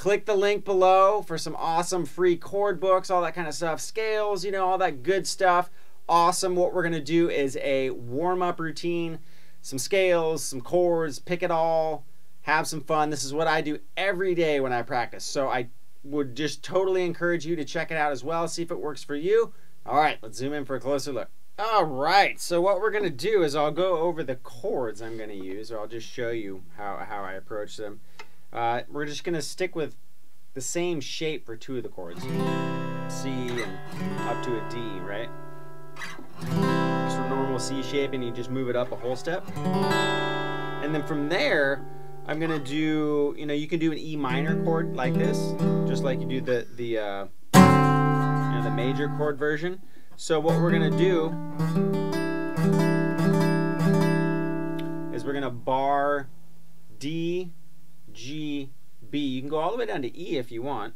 Click the link below for some awesome free chord books, all that kind of stuff, scales, you know, all that good stuff. Awesome. What we're going to do is a warm-up routine, some scales, some chords, pick it all, have some fun. This is what I do every day when I practice. So I would just totally encourage you to check it out as well, see if it works for you. All right, let's zoom in for a closer look. All right, so what we're going to do is I'll go over the chords I'm going to use, or I'll just show you how I approach them. We're just going to stick with the same shape for two of the chords, C and up to a D, right? Just a normal C shape, and you just move it up a whole step. And then from there, I'm going to do, you know, you can do an E minor chord like this, just like you do the major chord version. So what we're going to do is we're going to bar D, G, B. You can go all the way down to E if you want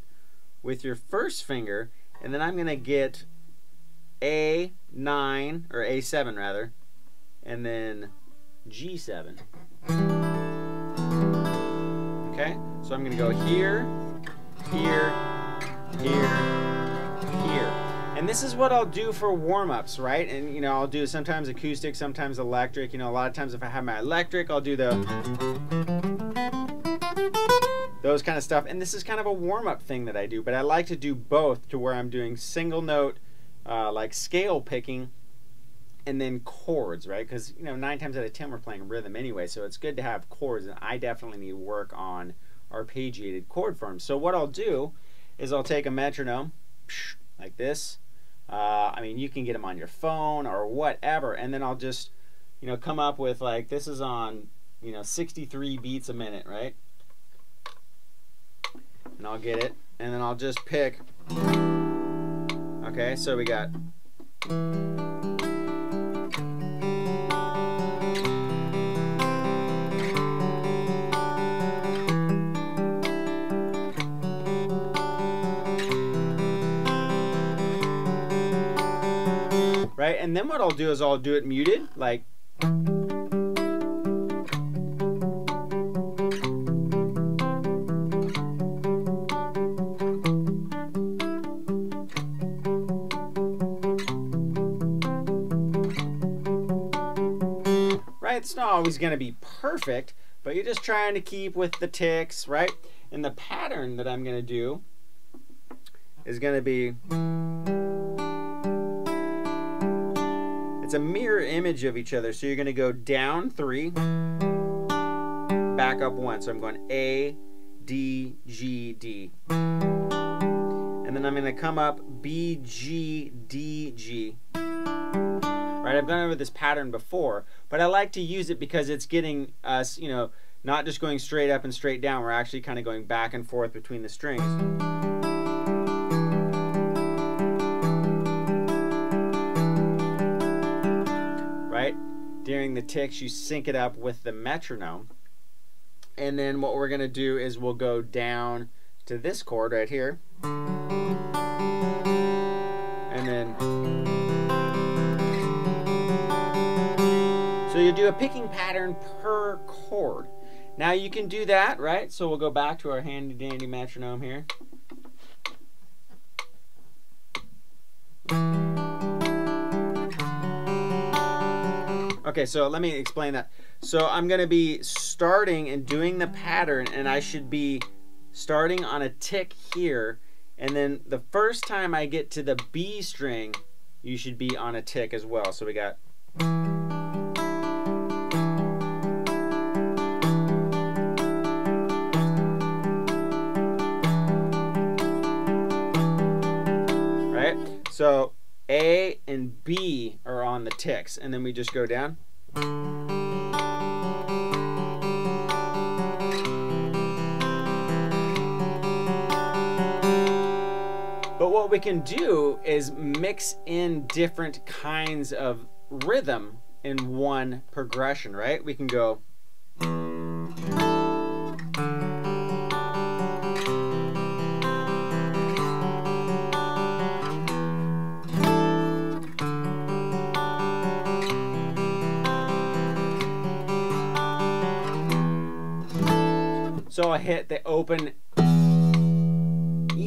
with your first finger, and then I'm going to get A9, or A7 rather, and then G7. Okay, so I'm going to go here, here, here, here. And this is what I'll do for warm-ups, right? And you know, I'll do sometimes acoustic, sometimes electric. You know, a lot of times if I have my electric, I'll do those kind of stuff. And this is kind of a warm-up thing that I do, but I like to do both, to where I'm doing single note, like scale picking, and then chords, right? Because, you know, 9 times out of 10 we're playing rhythm anyway, so it's good to have chords, and I definitely need to work on arpeggiated chord forms. So what I'll do is I'll take a metronome like this. I mean, you can get them on your phone or whatever, and then I'll just, you know, come up with, like, this is on, you know, 63 beats a minute, right? And I'll get it, and then I'll just pick. Okay, so we got right, and then what I'll do is I'll do it muted, like, right? It's not always going to be perfect, but you're just trying to keep with the ticks, right? And the pattern that I'm going to do is going to be, it's a mirror image of each other. So you're going to go down 3, back up 1. So I'm going A, D, G, D. And then I'm going to come up B, G, D, G. Right? I've gone over this pattern before, but I like to use it because it's getting us, you know, not just going straight up and straight down. We're actually kind of going back and forth between the strings. Right? During the ticks, you sync it up with the metronome. And then what we're going to do is we'll go down to this chord right here. And then, so you do a picking pattern per chord. Now you can do that, right? So we'll go back to our handy dandy metronome here. Okay, so let me explain that. So I'm going to be starting and doing the pattern, and I should be starting on a tick here, and then the first time I get to the B string, you should be on a tick as well. So we got, right? So A and B are on the ticks, and then we just go down. But what we can do is mix in different kinds of rhythm in one progression, right? We can go, so I'll hit the open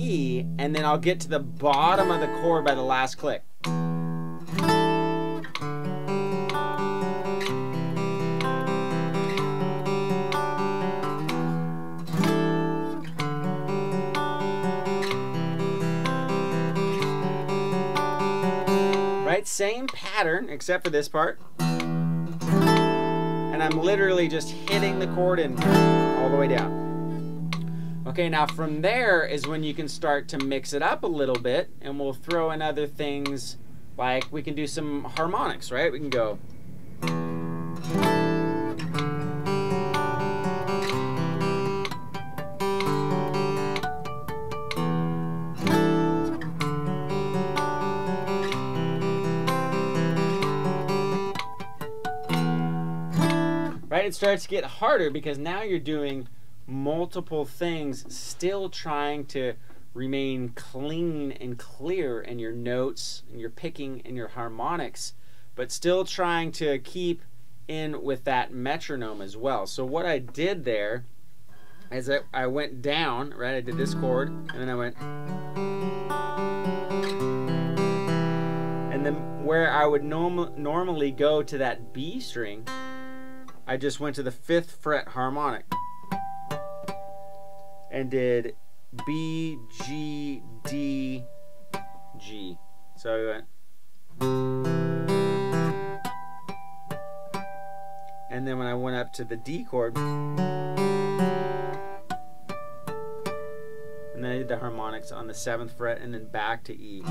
E, and then I'll get to the bottom of the chord by the last click. Right? Same pattern except for this part. And I'm literally just hitting the chord and all the way down. Okay, now from there is when you can start to mix it up a little bit, and we'll throw in other things like we can do some harmonics, right? We can go. Right? It starts to get harder because now you're doing multiple things, still trying to remain clean and clear in your notes and your picking and your harmonics, but still trying to keep in with that metronome as well. So what I did there is I went down, right? I did this chord, and then I went, and then where I would normally go to that B string, I just went to the 5th fret harmonic and did B, G, D, G. So I went, and then when I went up to the D chord, and then I did the harmonics on the 7th fret and then back to E.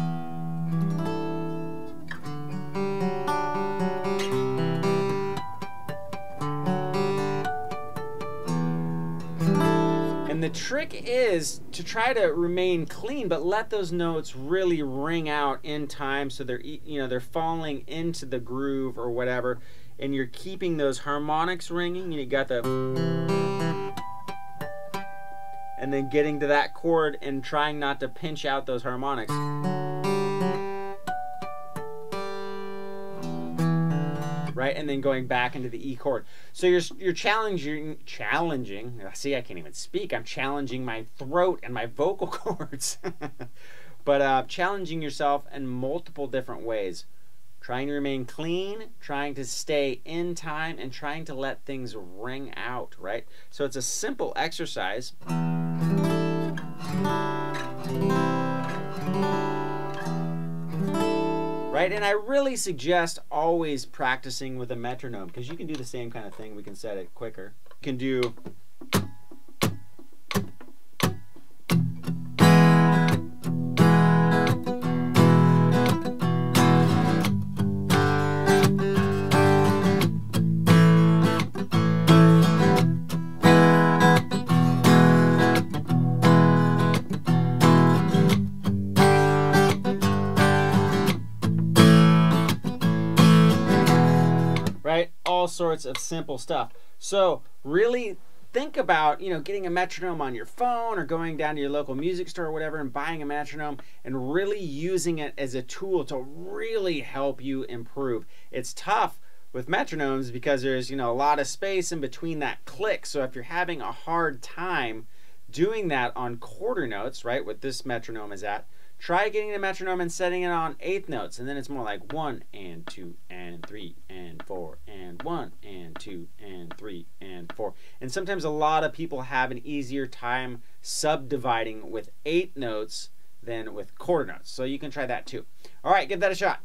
And the trick is to try to remain clean, but let those notes really ring out in time, so they're, you know, they're falling into the groove or whatever, and you're keeping those harmonics ringing. You got the, and then getting to that chord and trying not to pinch out those harmonics. Right, and then going back into the E chord. So you're challenging. See, I can't even speak. I'm challenging my throat and my vocal cords. But challenging yourself in multiple different ways. Trying to remain clean, trying to stay in time, and trying to let things ring out, right? So it's a simple exercise. Right? And I really suggest always practicing with a metronome, because you can do the same kind of thing. We can set it quicker. You can do right? All sorts of simple stuff. So really think about, you know, getting a metronome on your phone or going down to your local music store or whatever and buying a metronome and really using it as a tool to really help you improve. It's tough with metronomes because there's, you know, a lot of space in between that click. So if you're having a hard time doing that on quarter notes, right, what this metronome is at, try getting the metronome and setting it on 8th notes, and then it's more like 1 and 2 and 3 and 4 and 1 and 2 and 3 and 4. And sometimes a lot of people have an easier time subdividing with 8 notes than with quarter notes. So you can try that too. All right, give that a shot.